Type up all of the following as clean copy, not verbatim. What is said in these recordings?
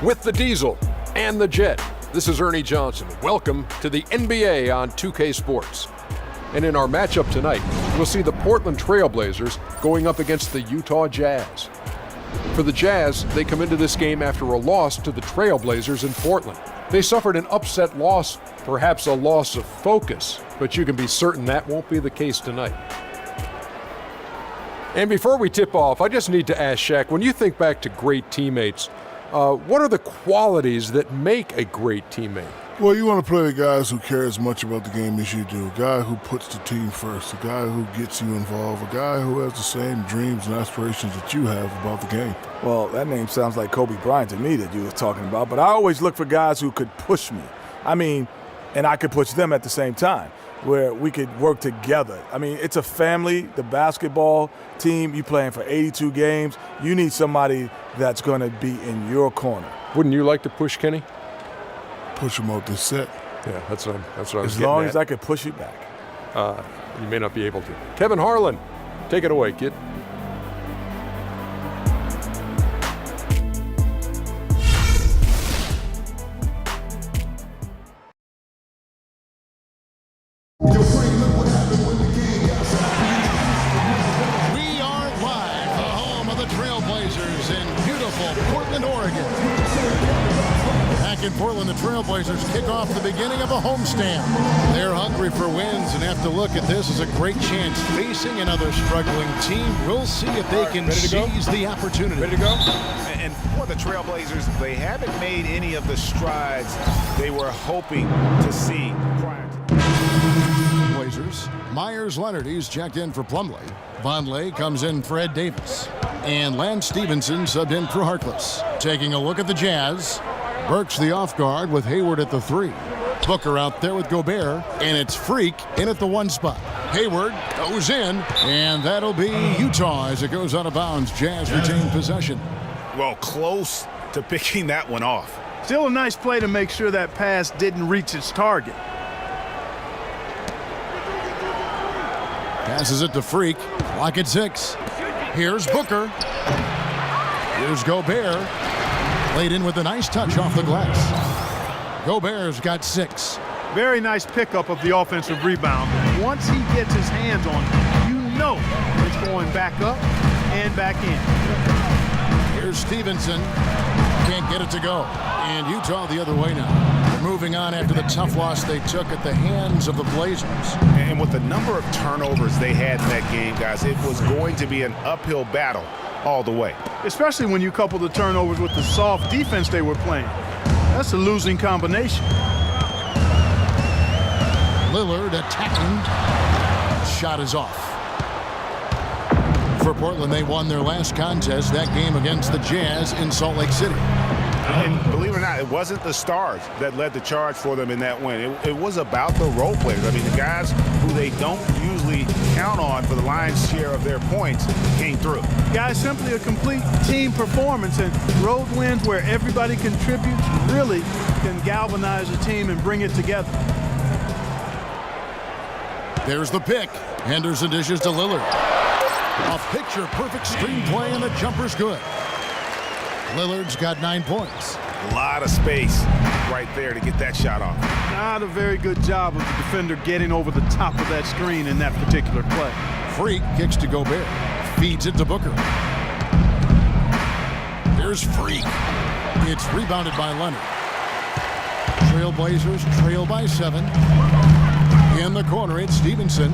With the Diesel and the Jet, this is Ernie Johnson. Welcome to the NBA on 2K Sports. And in our matchup tonight, we'll see the Portland Trailblazers going up against the Utah Jazz. For the Jazz, they come into this game after a loss to the Trailblazers in Portland. They suffered an upset loss, perhaps a loss of focus, but you can be certain that won't be the case tonight. And before we tip off, I just need to ask Shaq, when you think back to great teammates, what are the qualities that make a great teammate? Well, you want to play the guys who care as much about the game as you do, a guy who puts the team first, a guy who gets you involved, a guy who has the same dreams and aspirations that you have about the game. Well, that name sounds like Kobe Bryant to me that you were talking about, but I always look for guys who could push me. And I could push them at the same time, where we could work together. It's a family, the basketball team, you playing for 82 games. You need somebody that's going to be in your corner. Wouldn't you like to push Kenny? Push him off this set. Yeah, that's what I was getting As long at. as I could push you back. You may not be able to. Kevin Harlan, take it away, kid. We are live, the home of the Trailblazers in beautiful Portland, Oregon. Back in Portland, the Trailblazers kick off the beginning of a homestand. They're hungry for wins and have to look at this as a great chance facing another struggling team. We'll see if they can seize the opportunity. Ready to go? And for the Trailblazers, they haven't made any of the strides they were hoping to see prior to. Blazers. Myers Leonard, he's checked in for Plumlee. Vonleh comes in for Ed Davis. And Lance Stevenson subbed in for Harkless. Taking a look at the Jazz. Burks the off guard with Hayward at the 3. Booker out there with Gobert, and it's Freak in at the 1 spot. Hayward goes in, and that'll be Utah as it goes out of bounds. Jazz retain possession. Well, close to picking that one off. Still a nice play to make sure that pass didn't reach its target. Passes it to Freak. Clock at 6. Here's Booker. Here's Gobert. Laid in with a nice touch off the glass. Gobert's got 6. Very nice pickup of the offensive rebound. Once he gets his hands on it, you know it's going back up and back in. Here's Stevenson. Can't get it to go. And Utah the other way now. They're moving on after the tough loss they took at the hands of the Blazers. And with the number of turnovers they had in that game, guys, it was going to be an uphill battle all the way. Especially when you couple the turnovers with the soft defense they were playing. That's a losing combination. Lillard attacking. Shot is off. For Portland, they won their last contest, that game against the Jazz in Salt Lake City. And believe it or not, it wasn't the stars that led the charge for them in that win. It was about the role players. The guys who they don't usually count on for the lion's share of their points came through. Guys, simply a complete team performance, and road wins where everybody contributes really can galvanize a team and bring it together. There's the pick. Henderson dishes to Lillard. A picture-perfect screenplay, and the jumper's good. Lillard's got 9 points. A lot of space right there to get that shot off. Not a very good job of the defender getting over the top of that screen in that particular play. Freak kicks to Gobert. Feeds it to Booker. There's Freak. It's rebounded by Leonard. Trailblazers trail by 7. In the corner, it's Stevenson.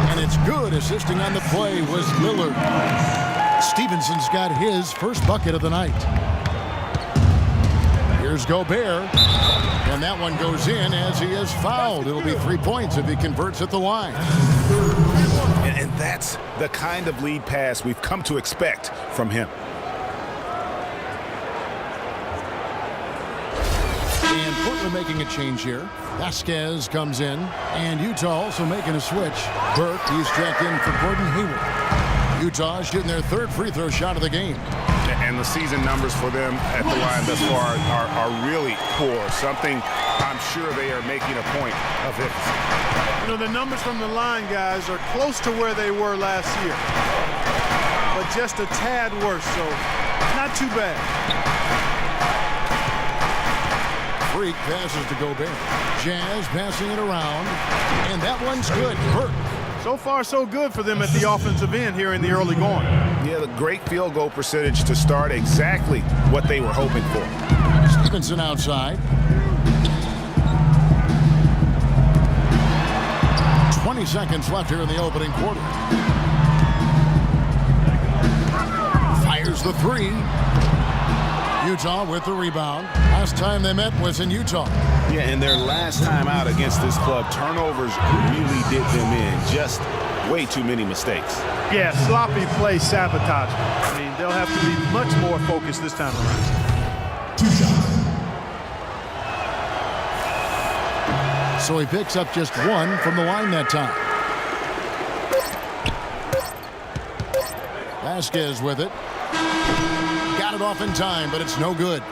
And it's good. Assisting on the play was Lillard. Stevenson's got his first bucket of the night. Here's Gobert. And that one goes in as he is fouled. It'll be 3 points if he converts at the line. And that's the kind of lead pass we've come to expect from him. And Portland making a change here. Vasquez comes in, and Utah also making a switch. Burke, he's checked in for Gordon Hayward. Utah shooting their 3rd free throw shot of the game. And the season numbers for them at the line thus far are really poor. Something I'm sure they are making a point of emphasizing. The numbers from the line, guys, are close to where they were last year. But just a tad worse, so not too bad. Freak passes to Gobert. Jazz passing it around. And that one's good. Burke. So far, so good for them at the offensive end here in the early going. Yeah, the great field goal percentage to start, exactly what they were hoping for. Stevenson outside. 20 seconds left here in the opening quarter. Fires the three. Utah with the rebound. Last time they met was in Utah. Yeah, and their last time out against this club, turnovers really did them in. Just way too many mistakes. Yeah, sloppy play sabotage. I mean, they'll have to be much more focused this time around. 2 shots. So he picks up just one from the line that time. Vasquez with it. Got it off in time, but it's no good.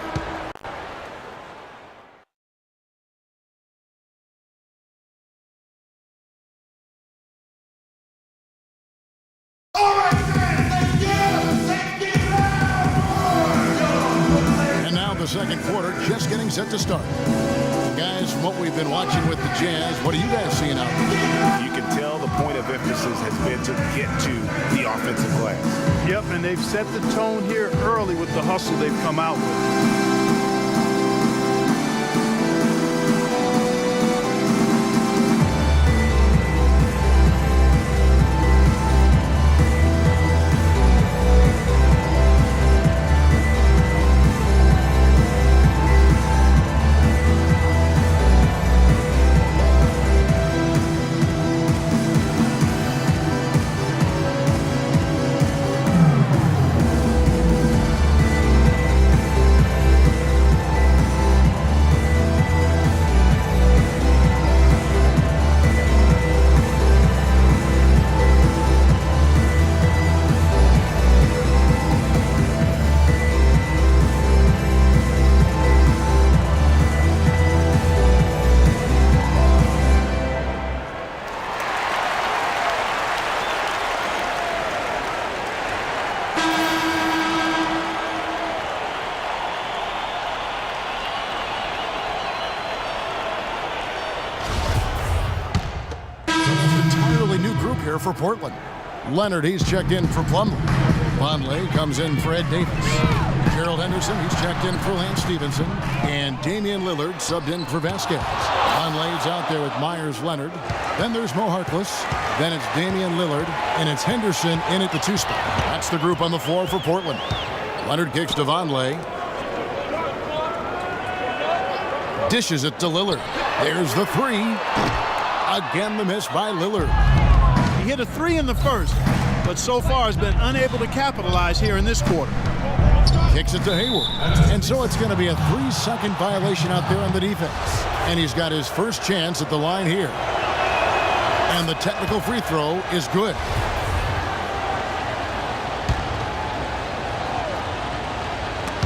And now the second quarter just getting set to start. Guys, from what we've been watching with the Jazz, what are you guys seeing out there? You can tell the point of emphasis has been to get to the offensive glass. Yep, and they've set the tone here early with the hustle they've come out with. Here for Portland. Leonard, he's checked in for Plumlee. Vonleh comes in for Ed Davis. Gerald Henderson, he's checked in for Lance Stevenson. And Damian Lillard subbed in for Vasquez. Vonleh's out there with Myers Leonard. Then there's Mo Harkless. Then it's Damian Lillard. And it's Henderson in at the 2 spot. That's the group on the floor for Portland. Leonard kicks to Vonleh. Dishes it to Lillard. There's the 3. Again, the miss by Lillard. He hit a 3 in the first, but so far has been unable to capitalize here in this quarter. Kicks it to Hayward. And so it's going to be a 3-second violation out there on the defense. And he's got his first chance at the line here. And the technical free throw is good.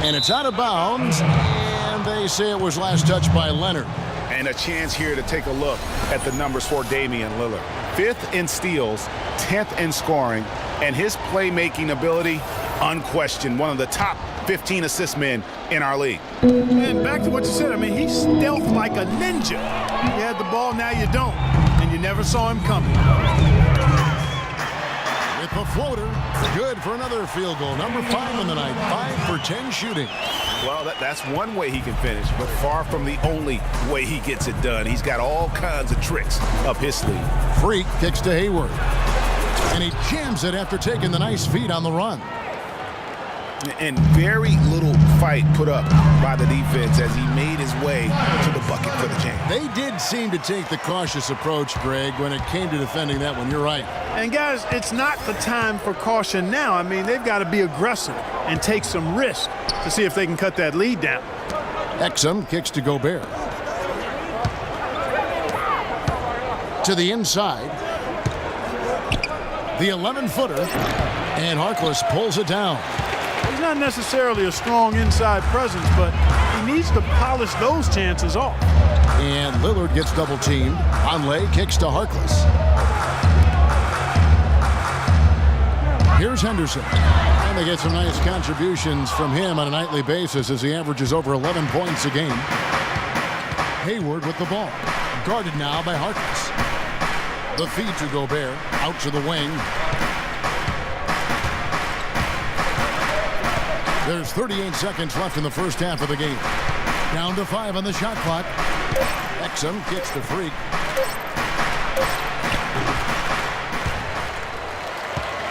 And it's out of bounds. And they say it was last touched by Leonard. And a chance here to take a look at the numbers for Damian Lillard. 5th in steals, 10th in scoring, and his playmaking ability, unquestioned, one of the top 15 assist men in our league. And back to what you said, I mean, he's stealth like a ninja. You had the ball, now you don't, and you never saw him coming. With the floater, good for another field goal. Number 5 on the night, 5 for 10 shooting. Well, that's one way he can finish, but far from the only way he gets it done. He's got all kinds of tricks up his sleeve. Freak kicks to Hayward. And he jams it after taking the nice feed on the run. And very little fight put up by the defense as he made his way to the bucket for the jam. They did seem to take the cautious approach, Greg, when it came to defending that one. You're right. And guys, it's not the time for caution now. I mean, they've got to be aggressive and take some risk to see if they can cut that lead down. Exum kicks to Gobert. To the inside. The 11-footer. And Harkless pulls it down. He's not necessarily a strong inside presence, but he needs to polish those chances off. And Lillard gets double-teamed. Vonleh kicks to Harkless. Here's Henderson. And they get some nice contributions from him on a nightly basis as he averages over 11 points a game. Hayward with the ball. Guarded now by Harkless. The feed to Gobert. Out to the wing. There's 38 seconds left in the first half of the game. Down to 5 on the shot clock. Exum gets the Freak.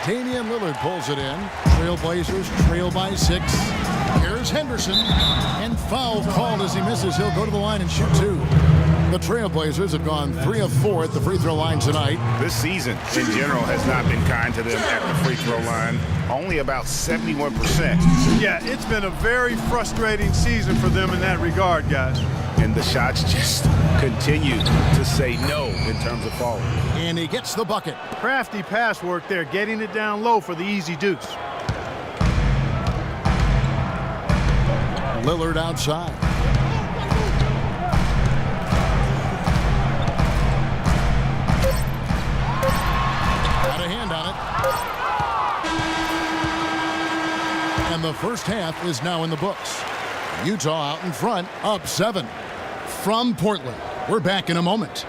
Damian Lillard pulls it in. Trailblazers trail by 6. Here's Henderson. And foul called as he misses. He'll go to the line and shoot 2. The Trailblazers have gone 3 of 4 at the free throw line tonight. This season, in general, has not been kind to them at the free throw line. Only about 71%. Yeah, it's been a very frustrating season for them in that regard, guys. And the shots just continue to say no in terms of falling. And he gets the bucket. Crafty pass work there, getting it down low for the easy deuce. Lillard outside. Got a hand on it. And the first half is now in the books. Utah out in front, up 7. From Portland. We're back in a moment.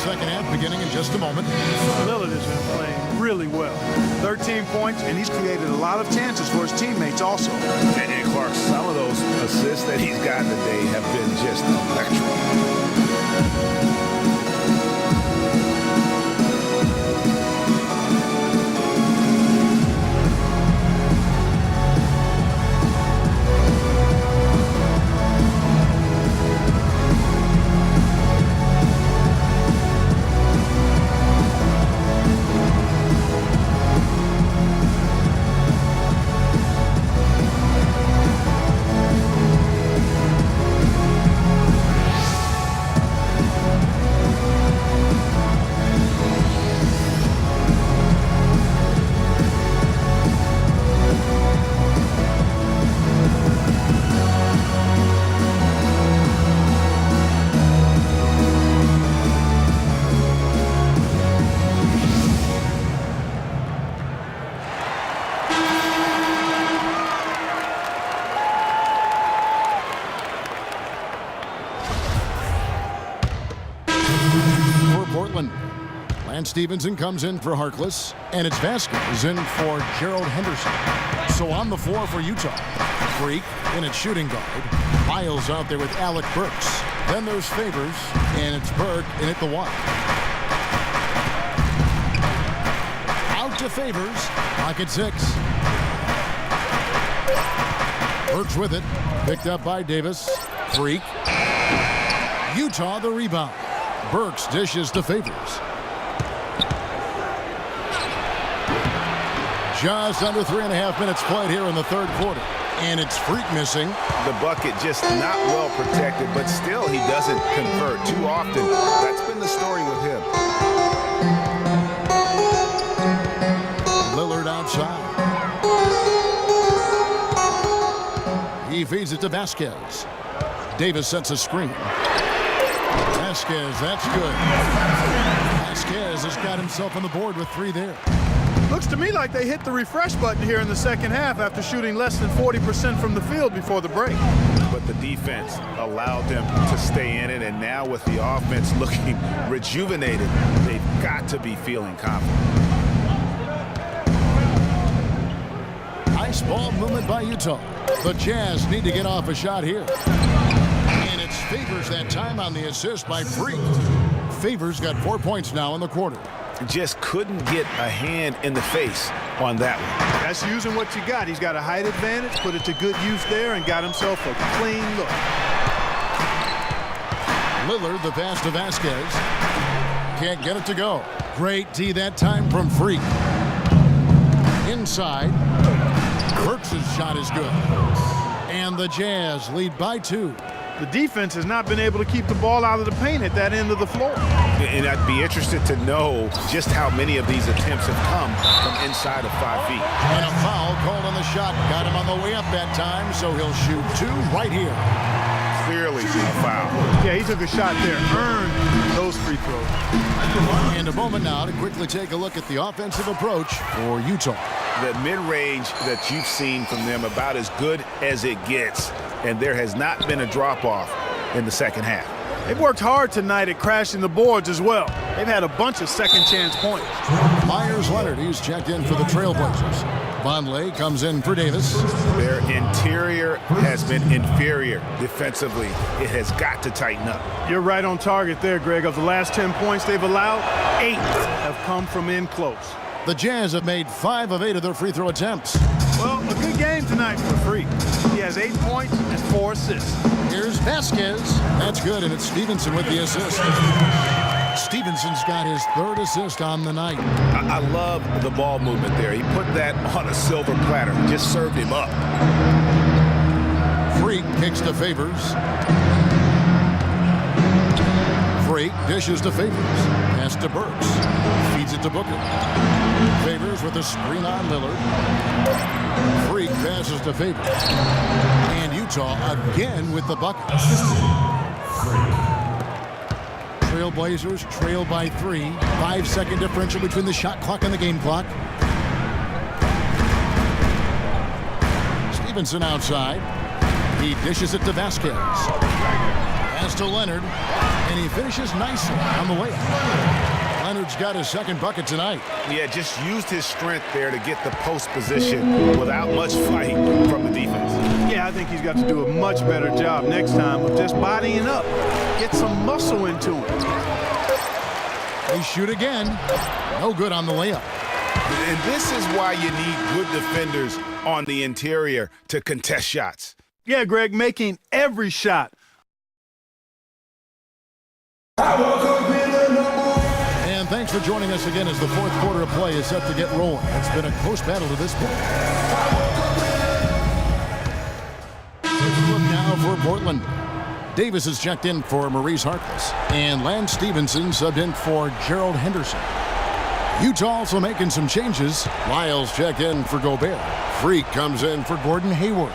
Second half beginning in just a moment. Lillard has been playing really well. 13 points, and he's created a lot of chances for his teammates also. And Clark, some of those assists that he's gotten today have been just electric. Stevenson comes in for Harkless, and it's Vasquez in for Gerald Henderson. So on the floor for Utah. Freak in its shooting guard. Miles out there with Alec Burks. Then there's Favors, and it's Burke in at the 1. Out to Favors. Pocket 6. Burks with it. Picked up by Davis. Freak. Utah the rebound. Burks dishes to Favors. Just under 3.5 minutes played here in the third quarter. And it's Freak missing. The bucket just not well protected, but still he doesn't convert too often. That's been the story with him. Lillard outside. He feeds it to Vasquez. Davis sets a screen. Vasquez, that's good. Vasquez has got himself on the board with 3 there. Looks to me like they hit the refresh button here in the second half after shooting less than 40% from the field before the break. But the defense allowed them to stay in it, and now with the offense looking rejuvenated, they've got to be feeling confident. Nice ball movement by Utah. The Jazz need to get off a shot here. And it's Favors that time on the assist by Freak. Favors got 4 points now in the quarter. Just couldn't get a hand in the face on that one. That's using what you got. He's got a height advantage, put it to good use there, and got himself a clean look. Lillard, the pass to Vasquez. Can't get it to go. Great D that time from Freak. Inside. Burks' shot is good. And the Jazz lead by 2. The defense has not been able to keep the ball out of the paint at that end of the floor. And I'd be interested to know just how many of these attempts have come from inside of 5 feet. And a foul called on the shot. Got him on the way up that time, so he'll shoot 2 right here. Clearly a foul. Yeah, he took a shot there, earned those free throws. And a moment now to quickly take a look at the offensive approach for Utah. The mid-range that you've seen from them about as good as it gets, and there has not been a drop-off in the second half. They've worked hard tonight at crashing the boards as well. They've had a bunch of second-chance points. Myers Leonard, he's checked in for the Trailblazers. Vonleh comes in for Davis. Their interior has been inferior defensively. It has got to tighten up. You're right on target there, Greg. Of the last 10 points they've allowed, 8 have come from in close. The Jazz have made 5 of 8 of their free throw attempts. Well, a good game tonight for Freak. He has 8 points and 4 assists. Here's Vasquez. That's good, and it's Stevenson with the assist. Stevenson's got his 3rd assist on the night. I love the ball movement there. He put that on a silver platter. Just served him up. Freak kicks to Favors. Freak dishes to Favors. Pass to Burks. Feeds it to Booker. Favors with a screen on Lillard. Freak passes to Favors. And Utah again with the bucket. Trailblazers trail by 3. 5-second differential between the shot clock and the game clock. Stevenson outside. He dishes it to Vasquez. Pass to Leonard. And he finishes nicely on the layup. Leonard's got his 2nd bucket tonight. Yeah, just used his strength there to get the post position without much fight from the defense. Yeah, I think he's got to do a much better job next time of just bodying up. Get some muscle into him. They shoot again. No good on the layup. And this is why you need good defenders on the interior to contest shots. Yeah, Greg, making every shot. And thanks for joining us again as the 4th quarter of play is set to get rolling. It's been a close battle to this point. Look now for Portland. Davis is checked in for Maurice Harkless. And Lance Stevenson subbed in for Gerald Henderson. Utah also making some changes. Lyles checked in for Gobert. Freak comes in for Gordon Hayward.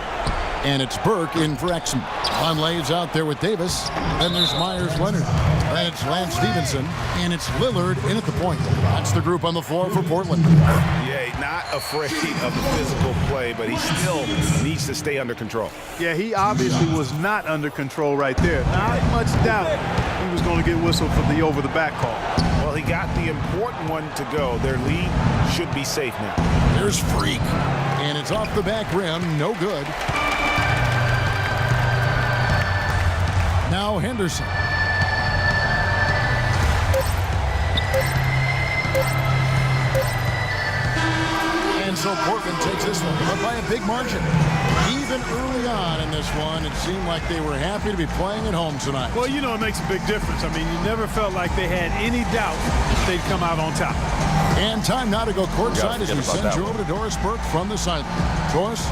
And it's Burke in for Exum. Vonleh's out there with Davis. Then there's Myers Leonard. Then it's Lance Stevenson. And it's Lillard in at the point. That's the group on the floor for Portland. Yeah, not afraid of the physical play, but he still needs to stay under control. Yeah, he obviously was not under control right there. Not much doubt he was going to get whistled for the over-the-back call. Well, he got the important one to go. Their lead should be safe now. There's Freak. And it's off the back rim. No good. Now Henderson. And so Portland takes this one, but by a big margin. Even early on in this one, it seemed like they were happy to be playing at home tonight. Well, you know, it makes a big difference. I mean, you never felt like they had any doubt they'd come out on top. And time now to go courtside as we send you over to Doris Burke from the sideline. Doris?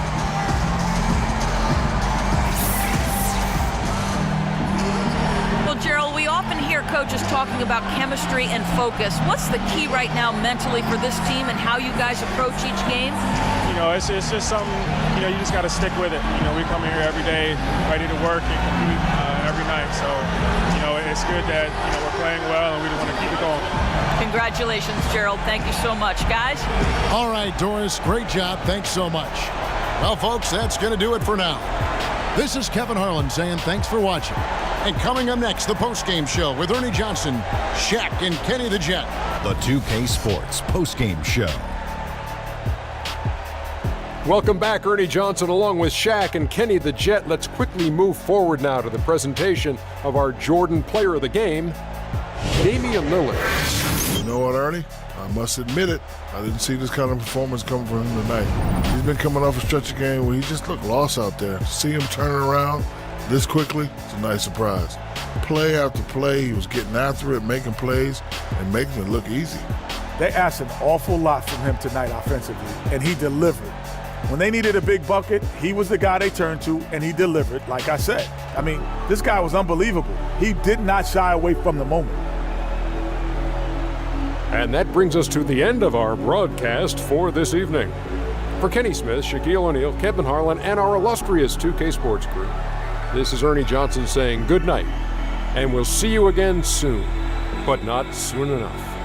Gerald, we often hear coaches talking about chemistry and focus. What's the key right now mentally for this team and how you guys approach each game? You know, it's just something, you know, you just got to stick with it. You know, we come here every day ready to work and compete every night. So, you know, it's good that, you know, we're playing well and we just want to keep it going. Congratulations, Gerald. Thank you so much, guys. All right, Doris, great job. Thanks so much. Well, folks, that's going to do it for now. This is Kevin Harlan saying thanks for watching. And coming up next, the postgame show with Ernie Johnson, Shaq, and Kenny the Jet. The 2K Sports postgame show. Welcome back, Ernie Johnson, along with Shaq and Kenny the Jet. Let's quickly move forward now to the presentation of our Jordan Player of the Game, Damian Lillard. You know what, Ernie? I must admit it. I didn't see this kind of performance coming from him tonight. He's been coming off a stretch of game where he just looked lost out there. To see him turning around this quickly, it's a nice surprise. Play after play, he was getting after it, making plays, and making it look easy. They asked an awful lot from him tonight offensively, and he delivered. When they needed a big bucket, he was the guy they turned to, and he delivered, like I said. I mean, this guy was unbelievable. He did not shy away from the moment. And that brings us to the end of our broadcast for this evening. For Kenny Smith, Shaquille O'Neal, Kevin Harlan, and our illustrious 2K Sports crew, this is Ernie Johnson saying good night, and we'll see you again soon, but not soon enough.